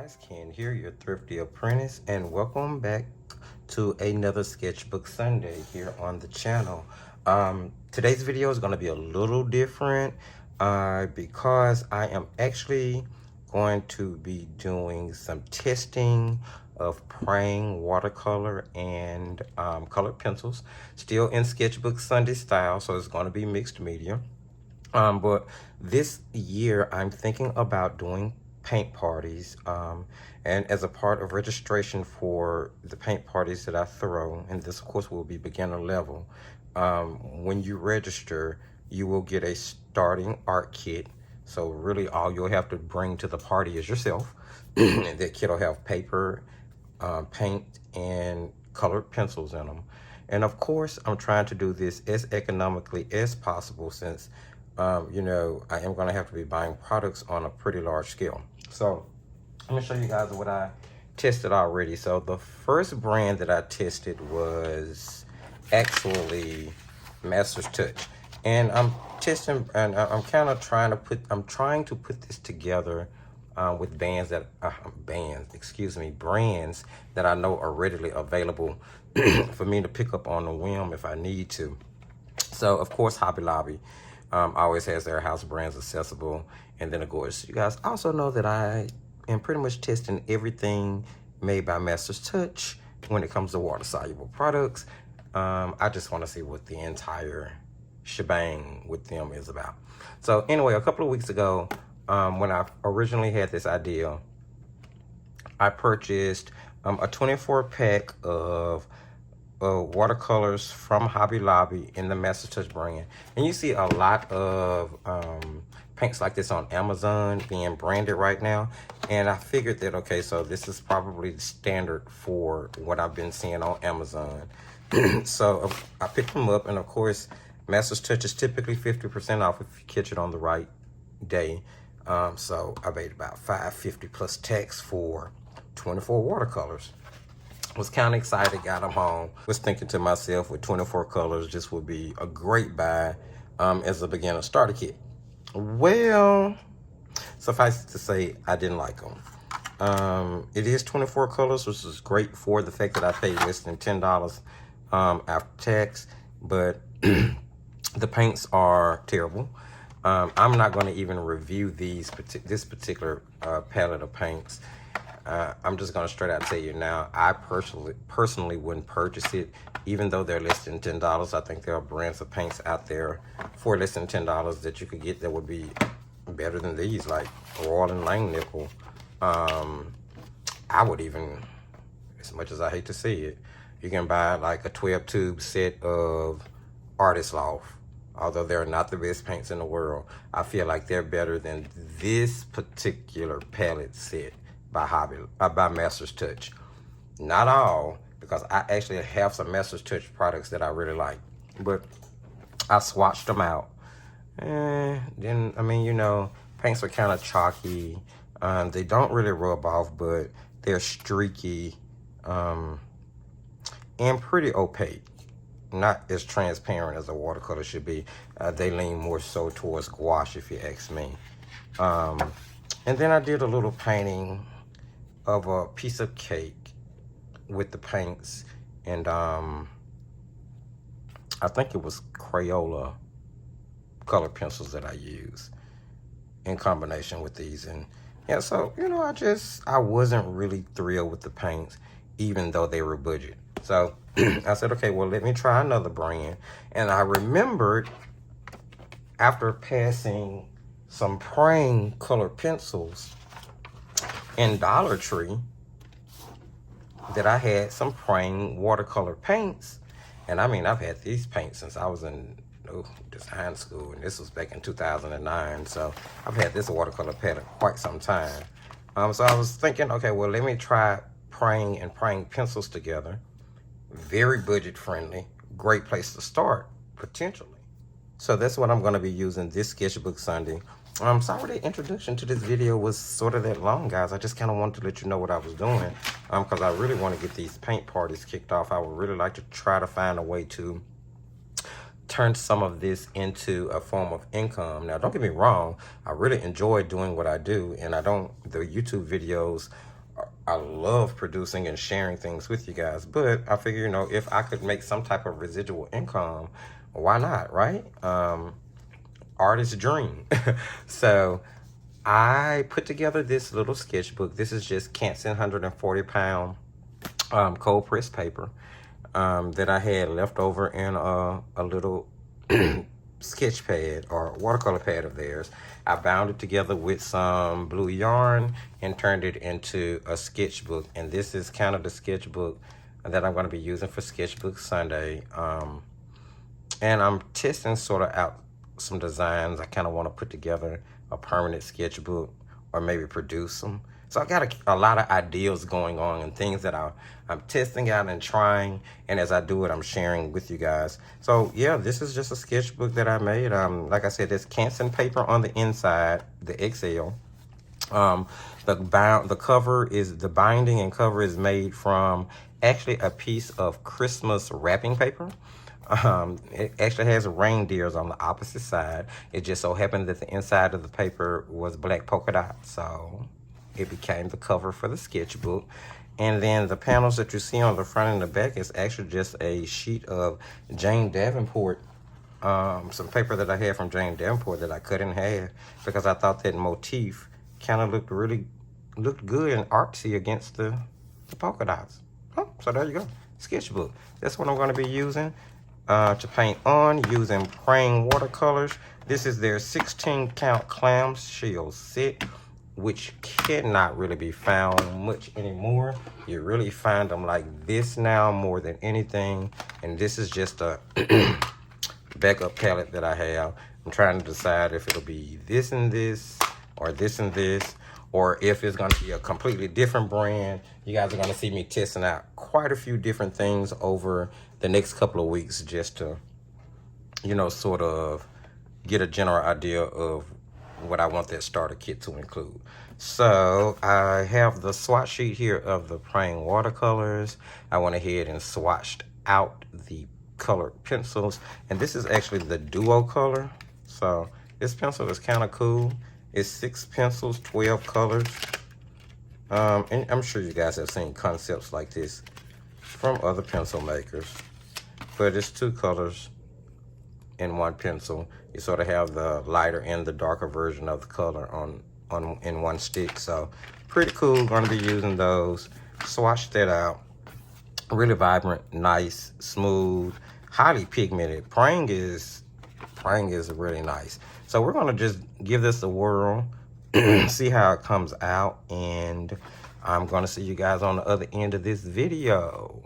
guys, Ken here, your thrifty apprentice, and welcome back to another Sketchbook Sunday here on the channel. Today's video is going to be a little different because I am actually going to be doing some testing of Prang watercolor and colored pencils, still in Sketchbook Sunday style, so it's going to be mixed media. But this year I'm thinking about doing paint parties, and as a part of registration for the paint parties that I throw, and this of course will be beginner level, when you register you will get a starting art kit. So really all you'll have to bring to the party is yourself. And that kit will have paper, paint, and colored pencils in them. And of course I'm trying to do this as economically as possible, since you know, I am going to have to be buying products on a pretty large scale. So let me show you guys what I tested already. So the first brand that I tested was actually Master's Touch, and I'm testing, and I'm kind of trying to put this together with brands that I know are readily available for me to pick up on a whim if I need to. So of course Hobby Lobby always has their house brands accessible. And then of course, you guys also know that I am pretty much testing everything made by Master's Touch when it comes to water soluble products. I just want to see what the entire shebang with them is about. So anyway, a couple of weeks ago, when I originally had this idea, I purchased a 24 pack of watercolors from Hobby Lobby in the Master Touch brand. And you see a lot of paints like this on Amazon being branded right now. And I figured that, okay, so this is probably the standard for what I've been seeing on Amazon. So I picked them up, and of course, Master's Touch is typically 50% off if you catch it on the right day. So I paid about $5.50 plus tax for 24 watercolors. Was kind of excited, got them home. Was thinking to myself, with 24 colors, this would be a great buy as a beginner starter kit. Well, suffice it to say, I didn't like them. It is 24 colors, which is great for the fact that I paid less than $10 after tax, but the paints are terrible. I'm not going to even review this particular palette of paints. I'm just going to straight out tell you now, I personally wouldn't purchase it, even though they're less than $10. I think there are brands of paints out there for less than $10 that you could get that would be better than these, like Royal and Langnickel. I would even, as much as I hate to say it, you can buy like a 12 tube set of Artist Loft. Although they're not the best paints in the world, I feel like they're better than this particular palette set by Master's Touch. Not all, because I actually have some Master's Touch products that I really like, but I swatched them out. And then, I mean, you know, paints are kind of chalky. They don't really rub off, but they're streaky and pretty opaque. Not as transparent as a watercolor should be. They lean more so towards gouache, if you ask me. And then I did a little painting of a piece of cake with the paints, and I think it was Crayola color pencils that I use in combination with these. And yeah, so you know, I wasn't really thrilled with the paints, even though they were budget. So I said, okay, well, let me try another brand. And I remembered, after passing some Prang color pencils in Dollar Tree, that I had some Prang watercolor paints. And I mean, I've had these paints since I was in design school, and this was back in 2009. So I've had this watercolor palette quite some time. So I was thinking, okay, well, let me try Prang and Prang pencils together. Very budget friendly, great place to start, potentially. So that's what I'm going to be using this Sketchbook Sunday. Sorry the introduction to this video was sort of that long, guys. I just kind of wanted to let you know what I was doing, because I really want to get these paint parties kicked off. I would really like to try to find a way to turn some of this into a form of income. Now, don't get me wrong, I really enjoy doing what I do, and the YouTube videos I love producing and sharing things with you guys, but I figure, you know, if I could make some type of residual income, why not, right? Artist dream. So I put together this little sketchbook. This is just Canson 140 pound cold press paper that I had left over in a little sketch pad or watercolor pad of theirs. I bound it together with some blue yarn and turned it into a sketchbook. And this is kind of the sketchbook that I'm going to be using for Sketchbook Sunday. And I'm testing sort of out some designs. I kind of want to put together a permanent sketchbook or maybe produce them. So I got a lot of ideas going on and things that I'm testing out and trying. And as I do it, I'm sharing with you guys. So yeah, this is just a sketchbook that I made. Like I said, there's Canson paper on the inside, the XL. The cover is, the binding and cover is made from actually a piece of Christmas wrapping paper. It actually has reindeers on the opposite side. It just so happened that the inside of the paper was black polka dots, so it became the cover for the sketchbook. And then the panels that you see on the front and the back is actually just a sheet of Jane Davenport, some paper that I had from Jane Davenport that I cut in half because I thought that motif kind of looked good and artsy against the polka dots. Oh, so there you go, sketchbook. That's what I'm going to be using to paint on, using Prang watercolors. This is their 16 count clamshell set, which cannot really be found much anymore. You really find them like this now more than anything. And this is just a backup palette that I have. I'm trying to decide if it'll be this and this, or this and this, or if it's going to be a completely different brand. You guys are going to see me testing out quite a few different things over the next couple of weeks just to, you know, sort of get a general idea of what I want that starter kit to include. So I have the swatch sheet here of the Prang watercolors. I went ahead and swatched out the colored pencils, and this is actually the duo color. So this pencil is kind of cool. It's 6 pencils, 12 colors. And I'm sure you guys have seen concepts like this from other pencil makers, but it's 2 colors in one pencil. You sort of have the lighter and the darker version of the color in one stick. So pretty cool. Going to be using those. Swatch that out. Really vibrant, nice, smooth, highly pigmented. Prang is really nice. So we're going to just give this a whirl, see how it comes out, and I'm going to see you guys on the other end of this video.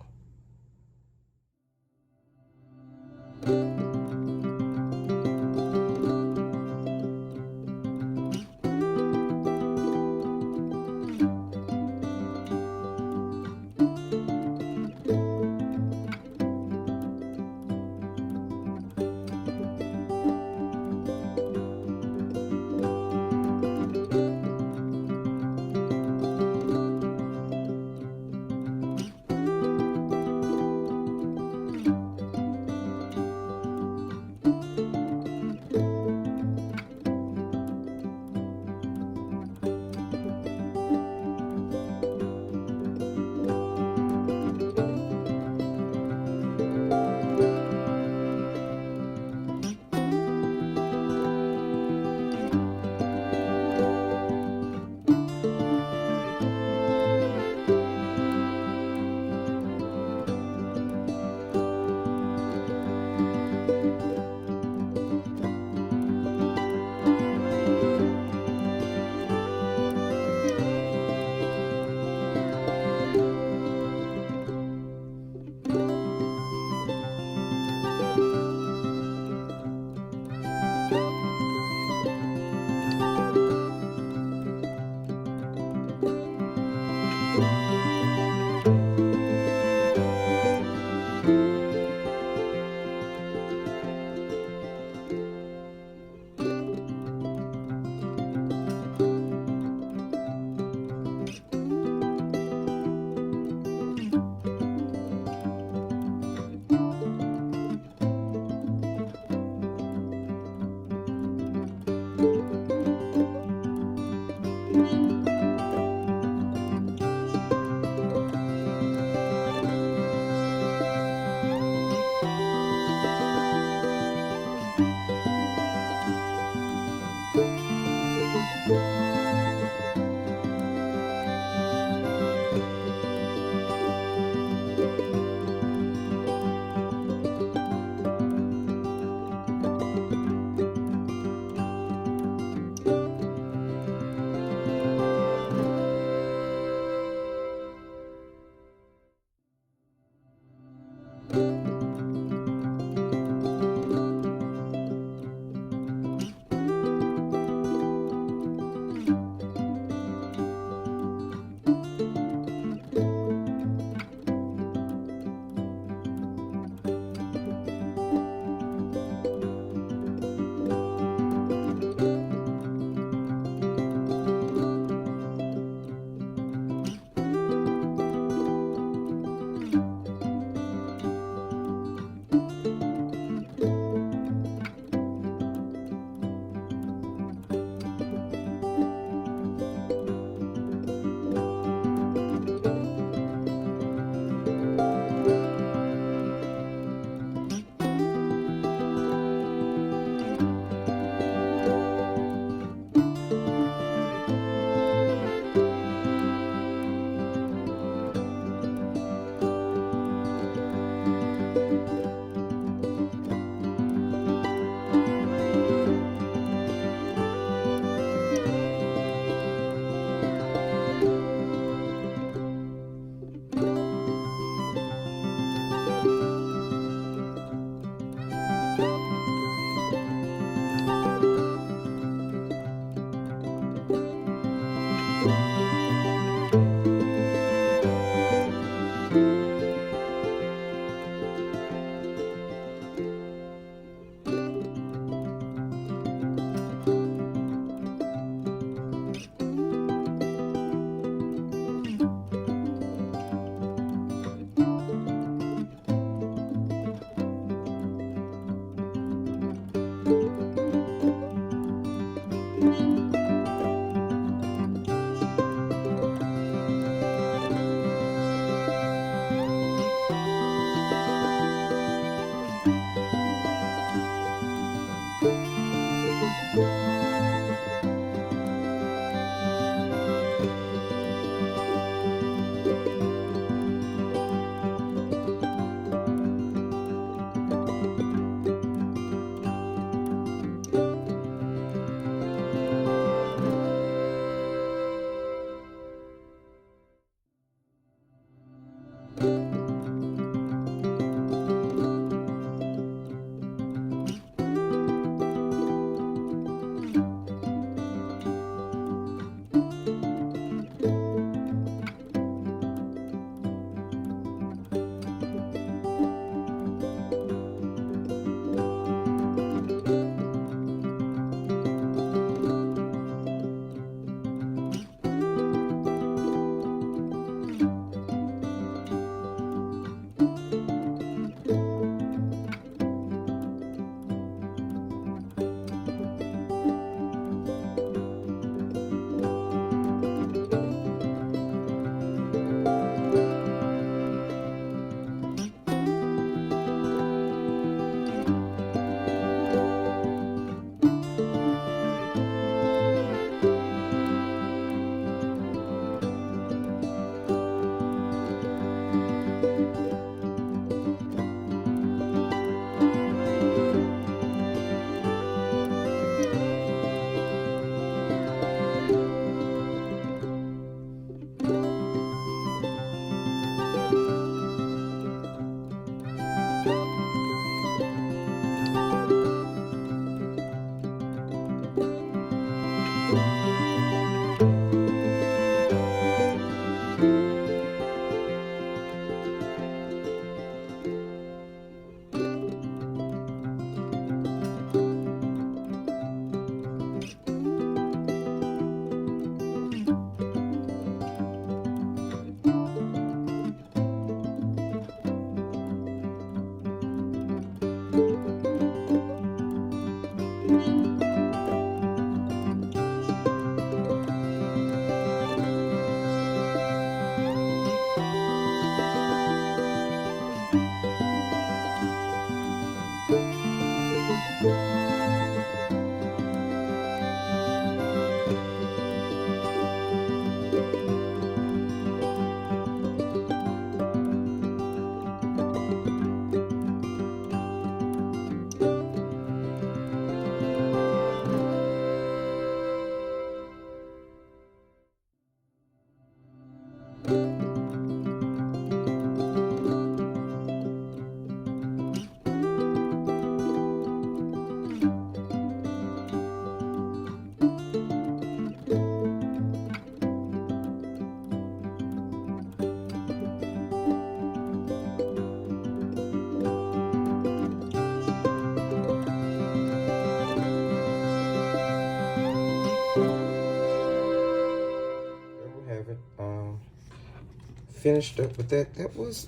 finished up with that. That was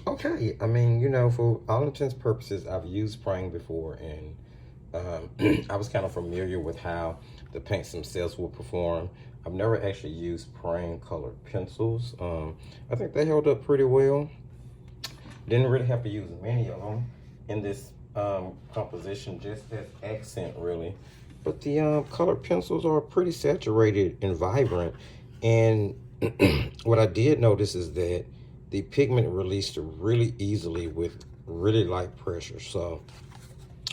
okay. I mean, you know, for all intents and purposes, I've used Prang before, and I was kind of familiar with how the paints themselves will perform. I've never actually used Prang colored pencils. I think they held up pretty well. Didn't really have to use many of them in this composition, just as accent really. But the colored pencils are pretty saturated and vibrant. And what I did notice is that the pigment released really easily with really light pressure. So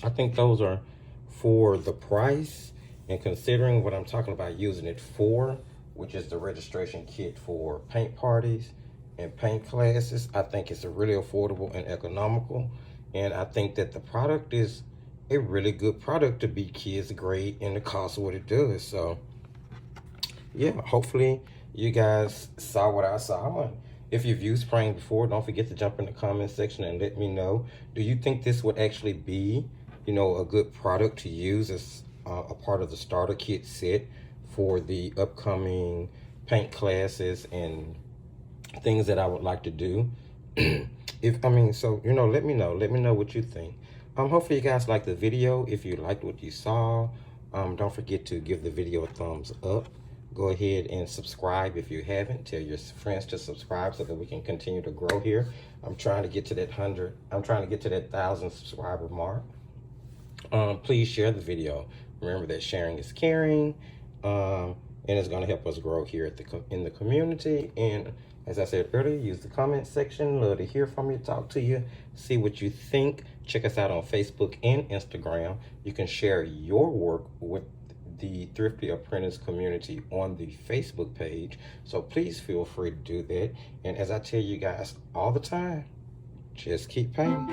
I think those are, for the price and considering what I'm talking about using it for, which is the registration kit for paint parties and paint classes, I think it's a really affordable and economical. And I think that the product is a really good product to be kids grade and the cost of what it does. So yeah, hopefully you guys saw what I saw. And if you've used Prang before, don't forget to jump in the comment section and let me know. Do you think this would actually be, you know, a good product to use as a part of the starter kit set for the upcoming paint classes and things that I would like to do? So, you know, let me know what you think. Hopefully you guys liked the video. If you liked what you saw, don't forget to give the video a thumbs up. Go ahead and subscribe if you haven't. Tell your friends to subscribe so that we can continue to grow here. I'm trying to get to that 1,000 subscriber mark. Please share the video. Remember that sharing is caring, and it's going to help us grow here at in the community. And as I said earlier, use the comment section. Love to hear from you, talk to you, see what you think. Check us out on Facebook and Instagram. You can share your work with the Thrifty Apprentice community on the Facebook page. So please feel free to do that. And as I tell you guys all the time, just keep painting.